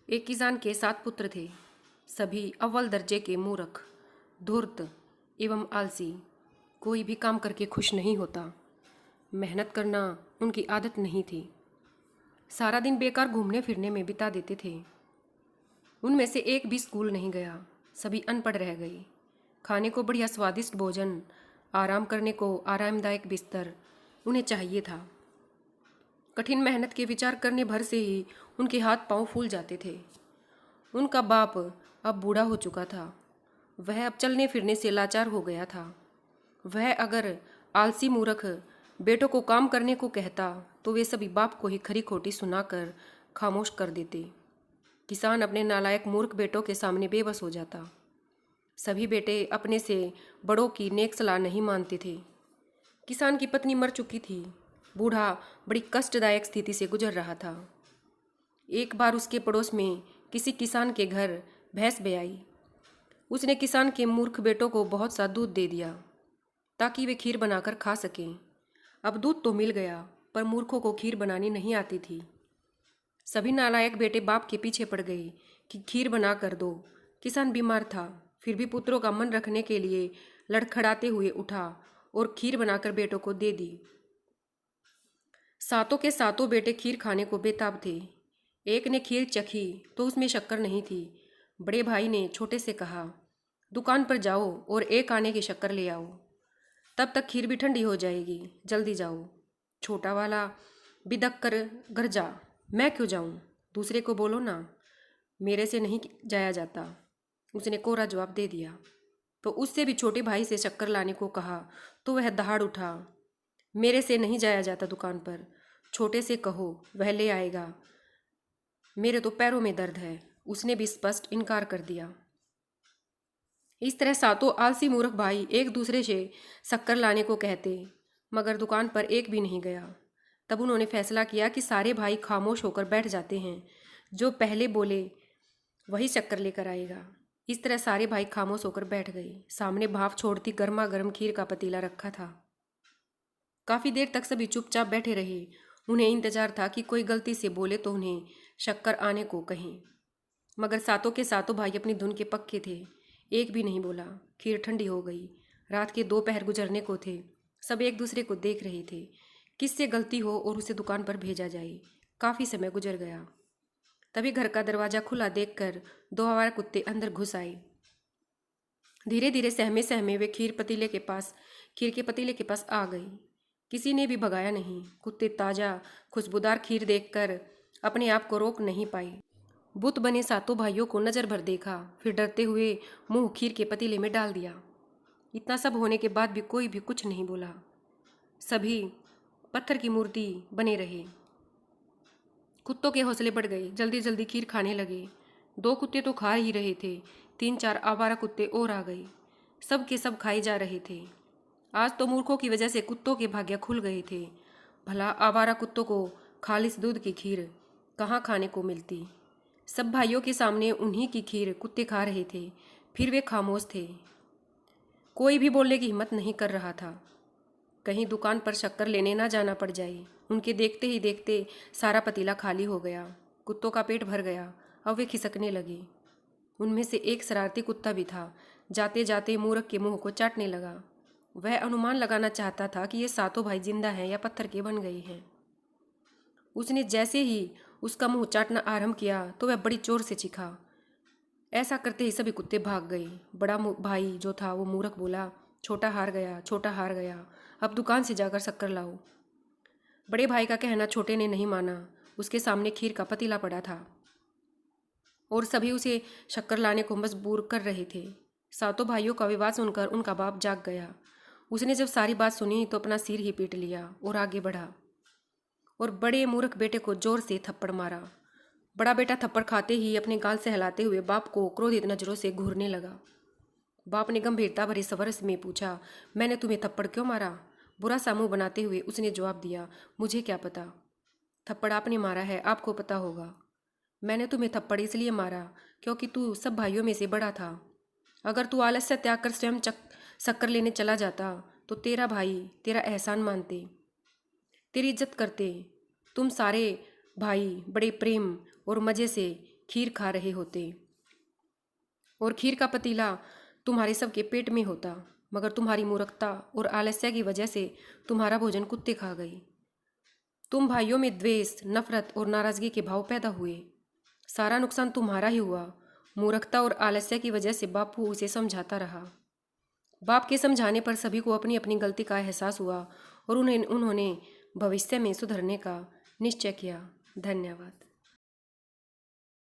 एक किसान के 7 पुत्र थे। सभी अव्वल दर्जे के मूर्ख, धूर्त एवं आलसी। कोई भी काम करके खुश नहीं होता। मेहनत करना उनकी आदत नहीं थी। सारा दिन बेकार घूमने फिरने में बिता देते थे। उनमें से एक भी स्कूल नहीं गया। सभी अनपढ़ रह गए। खाने को बढ़िया स्वादिष्ट भोजन, आराम करने को आरामदायक बिस्तर उन्हें चाहिए था। कठिन मेहनत के विचार करने भर से ही उनके हाथ पांव फूल जाते थे। उनका बाप अब बूढ़ा हो चुका था। वह अब चलने फिरने से लाचार हो गया था। वह अगर आलसी मूर्ख बेटों को काम करने को कहता तो वे सभी बाप को ही खरी खोटी सुनाकर खामोश कर देते। किसान अपने नालायक मूर्ख बेटों के सामने बेबस हो जाता। सभी बेटे अपने से बड़ों की नेक सलाह नहीं मानते थे। किसान की पत्नी मर चुकी थी। बूढ़ा बड़ी कष्टदायक स्थिति से गुजर रहा था। एक बार उसके पड़ोस में किसी किसान के घर भैंस ब्याई। उसने किसान के मूर्ख बेटों को बहुत सा दूध दे दिया ताकि वे खीर बनाकर खा सकें। अब दूध तो मिल गया, पर मूर्खों को खीर बनानी नहीं आती थी। सभी नालायक बेटे बाप के पीछे पड़ गए कि खीर बना कर दो। किसान बीमार था, फिर भी पुत्रों का मन रखने के लिए लड़खड़ाते हुए उठा और खीर बनाकर बेटों को दे दी। सातों के सातों बेटे खीर खाने को बेताब थे। एक ने खीर चखी तो उसमें शक्कर नहीं थी। बड़े भाई ने छोटे से कहा, दुकान पर जाओ और 1 आने की शक्कर ले आओ, तब तक खीर भी ठंडी हो जाएगी, जल्दी जाओ। छोटा वाला बिदक कर, घर जा। मैं क्यों जाऊं? दूसरे को बोलो ना, मेरे से नहीं जाया जाता, उसने कोरा जवाब दे दिया। तो उससे भी छोटे भाई से शक्कर लाने को कहा तो वह दहाड़ उठा, मेरे से नहीं जाया जाता दुकान पर, छोटे से कहो, वह ले आएगा, मेरे तो पैरों में दर्द है, उसने भी स्पष्ट इनकार कर दिया। इस तरह सातों आलसी मूर्ख भाई एक दूसरे से शक्कर लाने को कहते, मगर दुकान पर एक भी नहीं गया। तब उन्होंने फैसला किया कि सारे भाई खामोश होकर बैठ जाते हैं, जो पहले बोले वही शक्कर लेकर आएगा। इस तरह सारे भाई खामोश होकर बैठ गए। सामने भाप छोड़ती गर्मा गर्म खीर का पतीला रखा था। काफ़ी देर तक सभी चुपचाप बैठे रहे। उन्हें इंतजार था कि कोई गलती से बोले तो उन्हें शक्कर आने को कहें, मगर सातों के सातों भाई अपनी धुन के पक्के थे। एक भी नहीं बोला। खीर ठंडी हो गई। रात के 2 पहर गुजरने को थे। सब एक दूसरे को देख रहे थे, किससे गलती हो और उसे दुकान पर भेजा जाए। काफ़ी समय गुजर गया। तभी घर का दरवाज़ा खुला देखकर 2 आवारा कुत्ते अंदर घुस आए। धीरे धीरे सहमे सहमे वे खीर के पतीले के पास आ गई। किसी ने भी भगाया नहीं। कुत्ते ताज़ा खुशबूदार खीर देखकर अपने आप को रोक नहीं पाए। बुत बने सातों भाइयों को नज़र भर देखा, फिर डरते हुए मुंह खीर के पतीले में डाल दिया। इतना सब होने के बाद भी कोई भी कुछ नहीं बोला। सभी पत्थर की मूर्ति बने रहे। कुत्तों के हौसले बढ़ गए, जल्दी जल्दी खीर खाने लगे। 2 कुत्ते तो खा ही रहे थे, 3-4 आवारा कुत्ते और आ गए। सब के सब खाए जा रहे थे। आज तो मूर्खों की वजह से कुत्तों के भाग्य खुल गए थे। भला आवारा कुत्तों को खालिस दूध की खीर कहाँ खाने को मिलती। सब भाइयों के सामने उन्हीं की खीर कुत्ते खा रहे थे, फिर वे खामोश थे। कोई भी बोलने की हिम्मत नहीं कर रहा था, कहीं दुकान पर शक्कर लेने ना जाना पड़ जाए। उनके देखते ही देखते सारा पतीला खाली हो गया। कुत्तों का पेट भर गया। अब वे खिसकने लगे। उनमें से एक शरारती कुत्ता भी था। जाते जाते मूर्ख के मुंह को चाटने लगा। वह अनुमान लगाना चाहता था कि ये सातों भाई जिंदा हैं या पत्थर के बन गए हैं। उसने जैसे ही उसका मुंह चाटना आरंभ किया तो वह बड़ी जोर से चीखा। ऐसा करते ही सभी कुत्ते भाग गए। बड़ा भाई जो था वो मूर्ख बोला, छोटा हार गया, छोटा हार गया, अब दुकान से जाकर शक्कर लाओ। बड़े भाई का कहना छोटे ने नहीं माना। उसके सामने खीर का पतीला पड़ा था और सभी उसे शक्कर लाने को मजबूर कर रहे थे। सातों भाइयों का विवाद सुनकर उनका बाप जाग गया। उसने जब सारी बात सुनी तो अपना सिर ही पीट लिया और आगे बढ़ा और बड़े मूर्ख बेटे को जोर से थप्पड़ मारा। बड़ा बेटा थप्पड़ खाते ही अपने गाल सहलाते हुए बाप को क्रोधित नजरों से घूरने लगा। बाप ने गंभीरता भरे स्वर में पूछा, मैंने तुम्हें थप्पड़ क्यों मारा? बुरा सा मुंह बनाते हुए उसने जवाब दिया, मुझे क्या पता। थप्पड़ आपने मारा है, आपको पता होगा। मैंने तुम्हें थप्पड़ इसलिए मारा क्योंकि तू सब भाइयों में से बड़ा था। अगर तू आलस्य त्याग कर स्वयं शक्कर लेने चला जाता तो तेरा भाई तेरा एहसान मानते, तेरी इज्जत करते। तुम सारे भाई बड़े प्रेम और मज़े से खीर खा रहे होते और खीर का पतीला तुम्हारे सबके पेट में होता, मगर तुम्हारी मूर्खता और आलस्य की वजह से तुम्हारा भोजन कुत्ते खा गए। तुम भाइयों में द्वेष, नफरत और नाराजगी के भाव पैदा हुए। सारा नुकसान तुम्हारा ही हुआ। मूर्खता और आलस्य की वजह से बापू उसे समझाता रहा। बाप के समझाने पर सभी को अपनी अपनी गलती का एहसास हुआ और उन्होंने भविष्य में सुधरने का निश्चय किया। धन्यवाद।